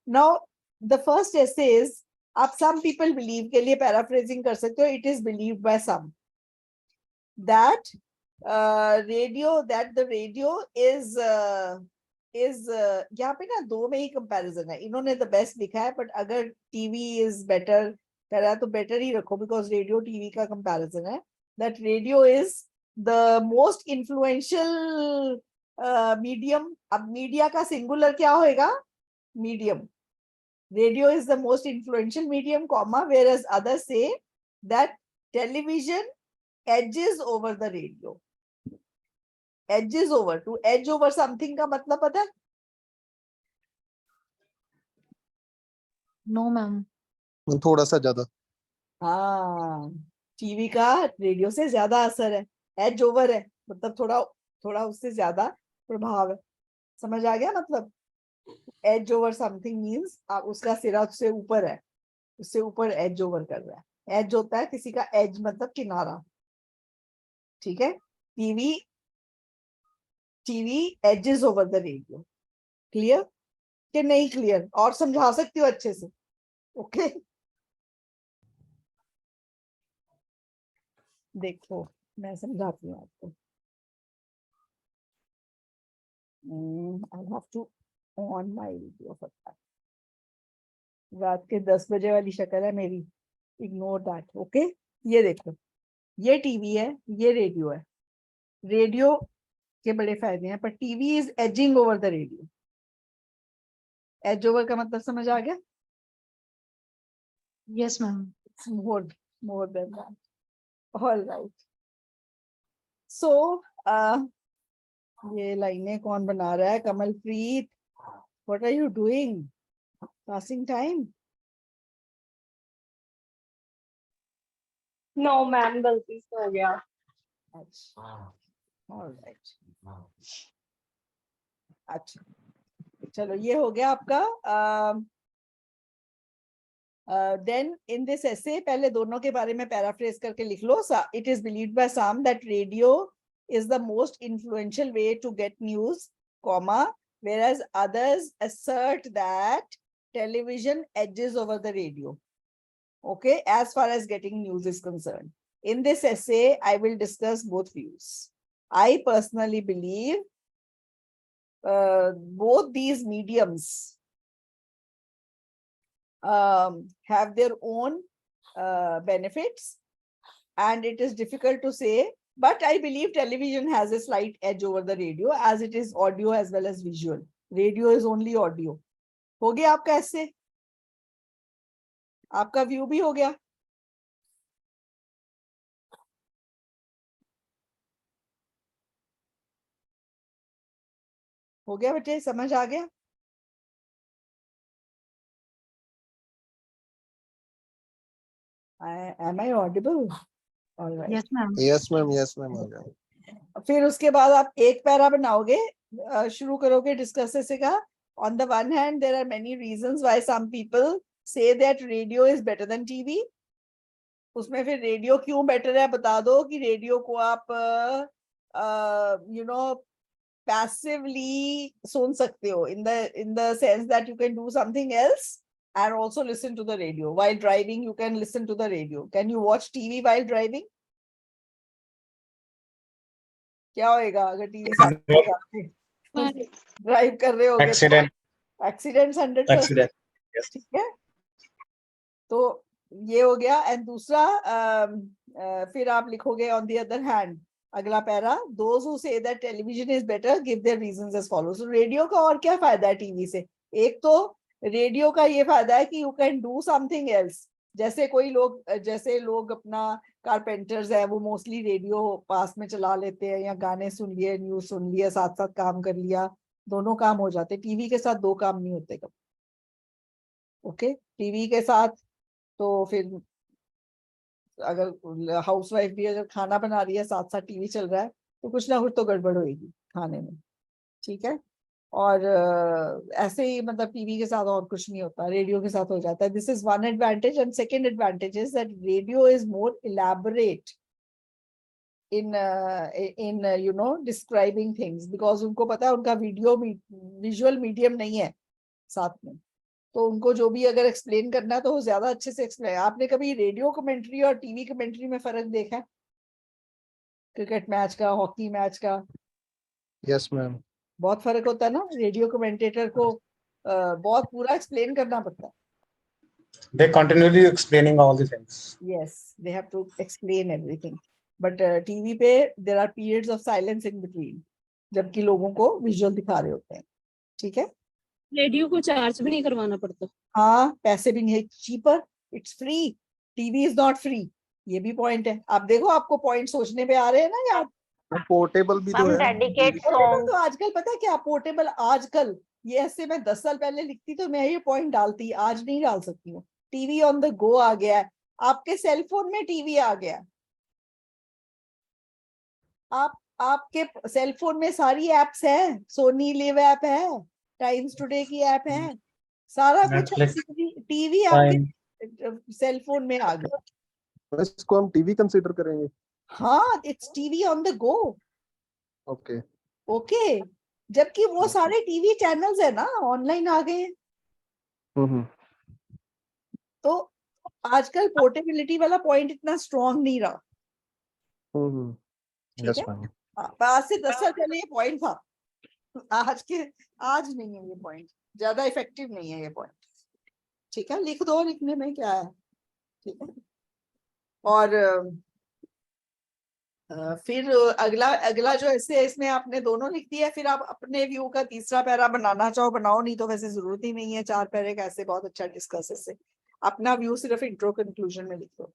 Now the first essay is, आप some people believe के लिए paraphrasing कर सकते हो. It is believed by some that the radio is यहाँ पे ना 2 में ही comparison है. इन्होंने the best लिखा है, but अगर TV is better करा तो better ही रखो because radio TV का comparison है. That radio is the most influential medium. अब media का singular क्या होएगा? Medium. Radio is the most influential medium, comma, whereas others say that television edges over the radio. Edges over. To edge over something का मतलब पता है? No, ma'am. थोड़ा सा ज्यादा. हाँ, टीवी का रेडियो से ज्यादा असर है. एज ओवर है मतलब थोड़ा थोड़ा उससे ज्यादा प्रभाव है. समझ आ गया मतलब? एज ओवर समथिंग मींस उसका सिरा उससे ऊपर है, उससे ऊपर एज ओवर कर रहा है. एज होता है किसी का एज मतलब किनारा. ठीक है? TV edges over the radio. Clear कि नहीं क्लियर? और समझा सकती हो अच्छे से? ओके देखो मैं समझाती हूँ आपको. I have to on my video for that. रात के 10 बजे वाली शक्ल है मेरी. Ignore that. ओके, ये देखो, ये टीवी है, ये रेडियो है. रेडियो के बड़े फायदे हैं, पर TV is edging over the radio. Edge over का मतलब समझ आ गया? Yes, ma'am. It's more than that. All right. So, ये लाइनें कौन बना रहा है? Kamalpreet, what are you doing? Passing time? No, ma'am गलती से हो गया. अच्छा, all right. अच्छा, चलो ये हो गया आपका. Then in this essay पहले दोनों के बारे में paraphrase करके लिख लो. It is believed by some that radio is the most influential way to get news, comma, whereas others assert that television edges over the radio. Okay, as far as getting news is concerned. In this essay, I will discuss both views. I personally believe both these mediums have their own benefits, and it is difficult to say, but I believe television has a slight edge over the radio as it is audio as well as visual. Radio is only audio. हो गया आपका ऐसे? आपका view भी हो गया? हो गया बेटे, समझ आ गया? Am I audible? All right. Yes, ma'am. Yes, ma'am. Yes, ma'am. हो गया. फिर उसके बाद आप एक पैरा बनाओगे, शुरू करोगे डिस्कस से का. On the one hand, there are many reasons why some people say that radio is better than TV. उसमें फिर रेडियो क्यों बेटर है बता दो कि रेडियो को आप passively सुन सकते हो in the sense that you can do something else and also listen to the radio. While driving, you can listen to the radio. Can you watch TV while driving? क्या होएगा अगर TV साथ drive कर रहे होगे? Accident. Accidents 100%. Accident. Yes. ठीक है, तो ये हो गया. एंड दूसरा फिर आप लिखोगे ऑन द अदर हैंड, अगला para, those who say that television is better give their reasons as follows. Radio का और क्या फायदा है टीवी से? एक तो रेडियो का ये फायदा है कि you can do something else. जैसे कोई लोग, जैसे लोग अपना कारपेंटर्स है, वो मोस्टली रेडियो पास में चला लेते हैं, या गाने सुन लिए, न्यूज सुन लिया, साथ साथ काम कर लिया, दोनों काम हो जाते. टीवी के साथ दो काम नहीं होते कब. ओके, टीवी के साथ तो फिर अगर हाउसवाइफ भी अगर खाना बना रही है, साथ साथ टीवी चल रहा है, तो कुछ ना कुछ तो गड़बड़ होगी खाने में. ठीक है, और ऐसे ही मतलब टीवी के साथ और कुछ नहीं होता, रेडियो के साथ हो जाता है. This is one advantage. And second advantage is that radio is more elaborate in you know describing things, because उनको पता है उनका विजुअल मीडियम नहीं है साथ में, तो उनको जो भी अगर एक्सप्लेन करना है तो वो ज्यादा अच्छे से एक्सप्लेन. आपने कभी रेडियो कमेंट्री और टीवी कमेंट्री में फर्क देखा है? क्रिकेट मैच का, हॉकी मैच का? Yes, ma'am. बहुत फर्क होता है ना. रेडियो कमेंटेटर को बहुत पूरा एक्सप्लेन करना पड़ता है. They continually explaining all the things. Yes, they have to explain everything. But TV पे there are periods of silence in between, जबकि लोगों को विजुअल दिखा रहे होते हैं. ठीक है, रेडियो को चार्ज भी नहीं करवाना पड़ता. हाँ, पैसे भी नहीं, cheaper, it's free. TV is not free, ये भी पॉइंट है. आप देखो, आपको पॉइंट सोचने पे आ रहे हैं ना यार. पोर्टेबल भी तो है. Dedicate portable song. तो आजकल पता है क्या पोर्टेबल आजकल, ये ऐसे मैं 10 साल पहले लिखती तो मैं ये पॉइंट डालती, आज नहीं डाल सकती हूँ. टीवी ऑन द गो आ गया है, आपके सेल फोन में टीवी आ गया है. आपके सेल फोन में सारी एप्स है, सोनी लिव ऐप है, टाइम्स टुडे की ऐप है, सारा कुछ. Netflix, TV Prime. आपके सेल फोन में आ गया. तो इसको हम टीवी कंसीडर करेंगे. हाँ, it's TV on the go. Okay. Okay, जबकि वो सारे टीवी चैनल्स है ना, ऑनलाइन आ गए हैं. हम्म. तो आजकल पोर्टेबिलिटी वाला पॉइंट इतना स्ट्रॉन्ग नहीं रहा. हम्म. ठीक यस है, मैम. आज से 10 साल पहले ये पॉइंट था. आज नहीं है ये पॉइंट, ज्यादा इफेक्टिव नहीं है ये पॉइंट. ठीक है, लिख दो, लिखने में क्या है. ठीक है, और फिर अगला जो ऐसे इसमें आपने दोनों लिख दिया. फिर आप अपने व्यू का तीसरा पैरा बनाना चाहो बनाओ, नहीं तो वैसे जरूरत ही नहीं है 4 पैरे का. ऐसे बहुत अच्छा डिस्कस से अपना व्यू सिर्फ इंट्रो कंक्लूजन में लिख दो.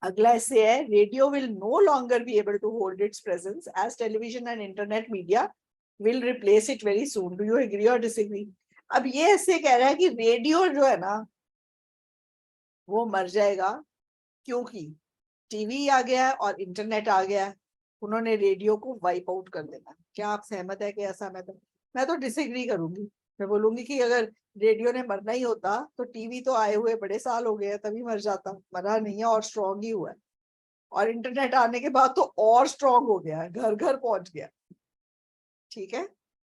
अगला ऐसे है, radio will no longer be able to hold its presence as television and internet media will replace it very soon. Do you agree और डिसएग्री? अब ये ऐसे कह रहा है कि रेडियो जो है ना वो मर जाएगा, क्योंकि टीवी आ गया है और इंटरनेट आ गया है. उन्होंने रेडियो को वाइप आउट कर देना. क्या आप सहमत है कि ऐसा? मैं तो डिसएग्री करूंगी. मैं बोलूंगी कि अगर रेडियो ने मरना ही होता तो टीवी तो आए हुए बड़े साल हो गए हैं, तभी मर जाता. मरा नहीं है और स्ट्रॉन्ग ही हुआ है. और इंटरनेट आने के बाद तो और स्ट्रॉन्ग हो गया है, घर घर पहुंच गया. ठीक है,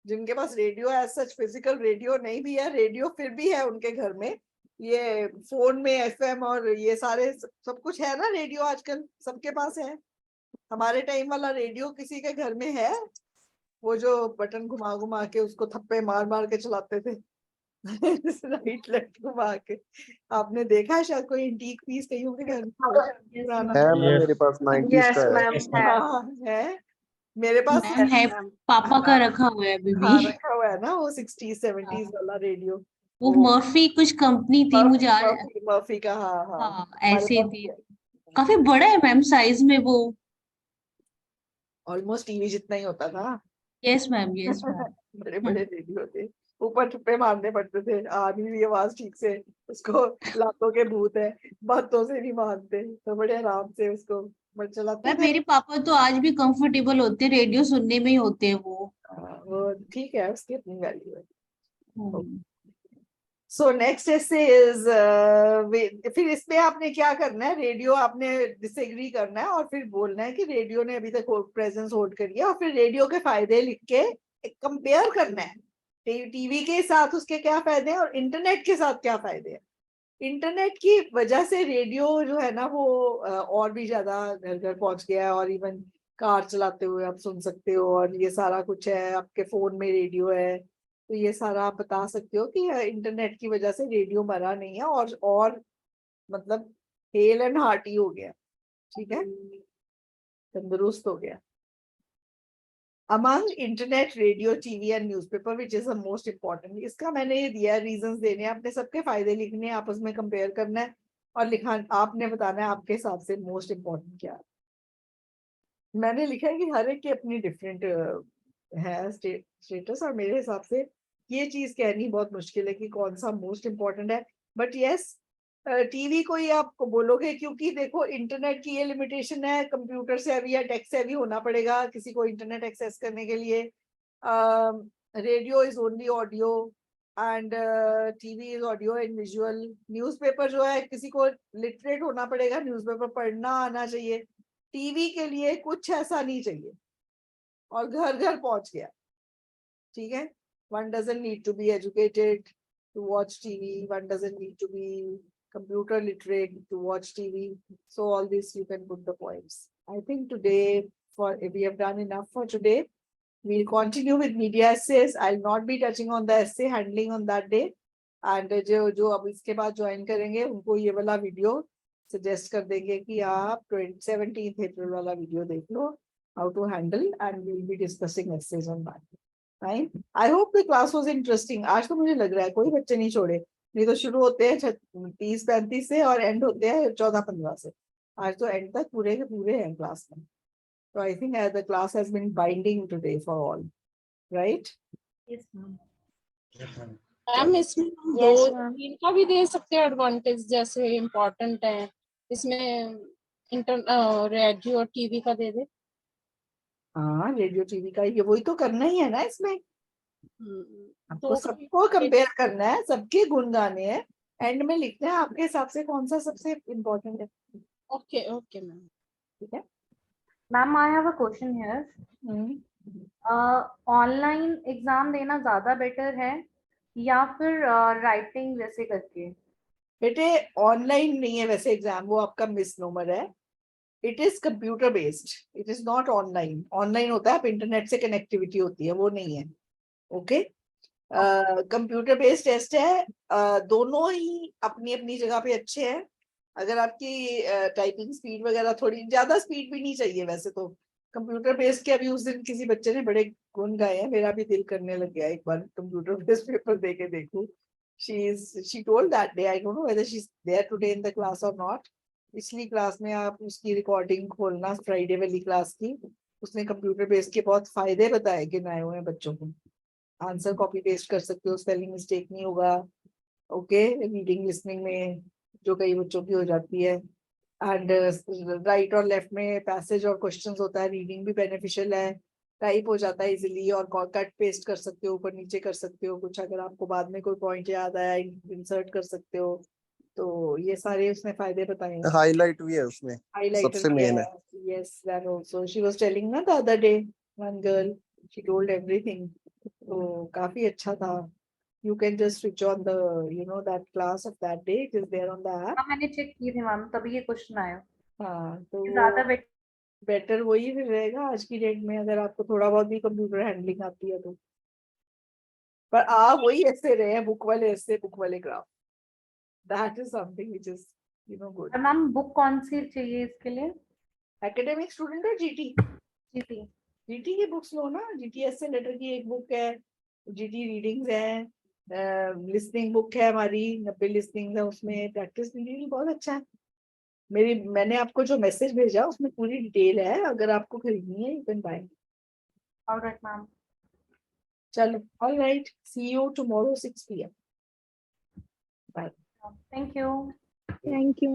जिनके पास radio as such physical radio नहीं भी है, रेडियो फिर भी है उनके घर में. ये फोन में एफएम और ये सारे सब कुछ है ना, रेडियो आजकल सबके पास है. हमारे टाइम वाला रेडियो किसी के घर में है? वो जो बटन घुमा घुमा के उसको थप्पे मार मार के चलाते थे राइट लेफ्ट घुमा के. आपने देखा है शायद कोई एंटीक पीस कहीं के घर में पुराना? है मैम, Yes. मेरे पास 90s यस का है. मैम Yes, है. हाँ, है. मेरे पास मैम है, पापा का रखा हुआ है अभी हाँ भी. रखा हुआ है ना वो 60s 70s वाला रेडियो. वो मर्फी कुछ कंपनी थी, मुझे आज मर्फी का, हाँ हाँ, हाँ हमारे ऐसे पास थी। भी है। काफी बड़ा है मैम साइज में वो। ऑलमोस्ट टीवी जितना ही होता था। Yes ma'am, yes ma'am. बड़े बड़े रेडियो थे, ऊपर ठुप्पे मारने पड़ते थे, आ नहीं रही आवाज ठीक से, उसको लातों के भूत है, बातों से नहीं मानते, तो बड़े आराम से उसको बट चलाते मैम थे। मेरे पापा तो आज भी कंफर्टेबल होते, रेडियो सुनने में ही होते हैं वो। वो ठीक है, उसकी अपनी वैल्यू है। हम्म। सो नेक्स्ट ऐसे इज, फिर इसमें आपने क्या करना है, रेडियो आपने डिसएग्री करना है और फिर बोलना है कि रेडियो ने अभी तक प्रेजेंस होल्ड करी है, और फिर रेडियो के फायदे लिख के कंपेयर करना है टीवी के साथ, उसके क्या फायदे हैं और इंटरनेट के साथ क्या फायदे हैं। इंटरनेट की वजह से रेडियो जो है ना वो और भी ज्यादा घर घर पहुंच गया है, और इवन कार चलाते हुए आप सुन सकते हो, और ये सारा कुछ है, आपके फोन में रेडियो है, तो ये सारा आप बता सकते हो कि इंटरनेट की वजह से रेडियो मरा नहीं है, और मतलब हेल एंड हार्टी हो गया, ठीक है, तंदुरुस्त हो गया। Among internet, radio, TV and newspaper which is the most important, इसका मैंने ये दिया, रीजंस देने हैं, आपने सबके फायदे लिखने हैं, आपस में कंपेयर करना है और लिखा, आपने बताना है आपके हिसाब से मोस्ट इम्पोर्टेंट क्या है। मैंने लिखा है कि हर एक की अपनी डिफरेंट है स्टेटस, और मेरे हिसाब से ये चीज कहनी बहुत मुश्किल है कि कौन सा मोस्ट इम्पोर्टेंट है, बट यस टीवी को ही आप बोलोगे, क्योंकि देखो इंटरनेट की ये लिमिटेशन है, कंप्यूटर से अभी या टेक से अभी होना पड़ेगा किसी को इंटरनेट एक्सेस करने के लिए, radio is only audio and TV is audio and visual, newspaper जो है किसी को लिटरेट होना पड़ेगा, न्यूज़पेपर पढ़ना आना चाहिए, टीवी के लिए कुछ ऐसा नहीं चाहिए और घर घर पहुंच गया, ठीक है। One doesn't need to be educated to watch TV, one doesn't need to be computer literate to watch TV, so all this you can put the points. I think today we have done enough for today. We'll continue with media essays. I'll not be touching on the essay handling on that day, and जो अब इसके बाद join करेंगे उनको ये वाला video suggest कर देंगे कि आप 17th April वाला वीडियो देख लो, how to handle, and we'll be discussing essays on that. Fine. I hope the class was interesting. आज तो मुझे लग रहा है कोई बच्चे नहीं छोड़े, नहीं तो शुरू होते हैं 30-35 से और एंड होते हैं 14-15 से, आज तो एंड तक पूरे के पूरे हैं क्लास में, तो I think the class has been binding today for all, right? Yes, ma'am. Ma'am इसमें हम Yes, दो ma'am. तीन का भी दे सकते हैं एडवांटेज, जैसे इम्पोर्टेंट है इसमें रेडियो और टीवी का दे दे। हाँ, रेडियो टीवी का ये वही तो करना ही है ना इसमें, आपको दो सबको कंपेयर करना है, सबके गुण गाने हैं, एंड में लिखना है आपके हिसाब से कौन सा सबसे इम्पोर्टेंट है, ओके ओके मैम। ठीक है। Ma'am, I have a question here. Online exam देना ज्यादा बेटर है या फिर राइटिंग जैसे करके? बेटे ऑनलाइन नहीं है वैसे एग्जाम, वो आपका मिसनोमर है, it is computer based, it is not online. Online होता है आप इंटरनेट से कनेक्टिविटी होती है, वो नहीं है, ओके। कंप्यूटर बेस्ड टेस्ट है, दोनों ही अपनी अपनी जगह पे अच्छे हैं। अगर आपकी टाइपिंग स्पीड वगैरह, थोड़ी ज्यादा स्पीड भी नहीं चाहिए वैसे तो कंप्यूटर बेस्ड के, अभी उस दिन किसी बच्चे ने बड़े गुण गाए हैं, मेरा भी दिल करने लग गया एक बार कंप्यूटर बेस्ड पेपर दे के देखूं। she told that day, I don't know whether she's there today in the class or not. पिछली क्लास में आप उसकी रिकॉर्डिंग खोलना, फ्राइडे वाली क्लास की, उसने कंप्यूटर बेस्ड के बहुत फायदे बताए गिनाए हुए हैं बच्चों को। आंसर कॉपी पेस्ट कर सकते हो, स्पेलिंग मिस्टेक नहीं होगा, ओके, रीडिंग लिसनिंग में जो कई बच्चों की हो जाती है, एंड राइट और लेफ्ट में पैसेज और क्वेश्चंस होता है, रीडिंग भी बेनिफिशियल है, टाइप हो जाता है इजीली, और कट पेस्ट कर सकते हो, ऊपर नीचे कर सकते हो, कुछ अगर आपको बाद में कोई पॉइंट याद आया इंसर्ट कर सकते हो, तो ये सारे उसने फायदे बताए हैं। हाईलाइट भी है उसमें, हाईलाइटर सबसे मेन है। Yes, that also she was telling ना the other day, one girl she told everything, तो काफी अच्छा था। You can just switch on the, that class of that day. It is there on the app. हाँ, मैंने check की थी ma'am, तभी ये क्वेश्चन आया। हाँ, तो ज्यादा बेटर बेटर वही फिर रहेगा आज की डेट में, अगर आपको थोड़ा बहुत भी कंप्यूटर हैंडलिंग आती है तो। पर आप वही ऐसे रहे हैं, बुक वाले ऐसे, बुक वाले graph, that is something which is good. Ma'am, book कौन सी चाहिए इसके लिए? एकेडमिक स्टूडेंट है जीटी, जीटी। जीटी की बुक्स लो ना, जीटी एसए लेटर की एक बुक है, जीटी रीडिंग्स है, लिसनिंग बुक है हमारी, 90 लिसनिंग है, उसमें प्रैक्टिस भी बहुत अच्छा है। मैंने आपको जो मैसेज भेजा उसमें पूरी डिटेल है, अगर आपको खरीदनी है you can buy. Alright ma'am. चलो, all right, see you tomorrow 6 PM। Bye. Thank you. Thank you.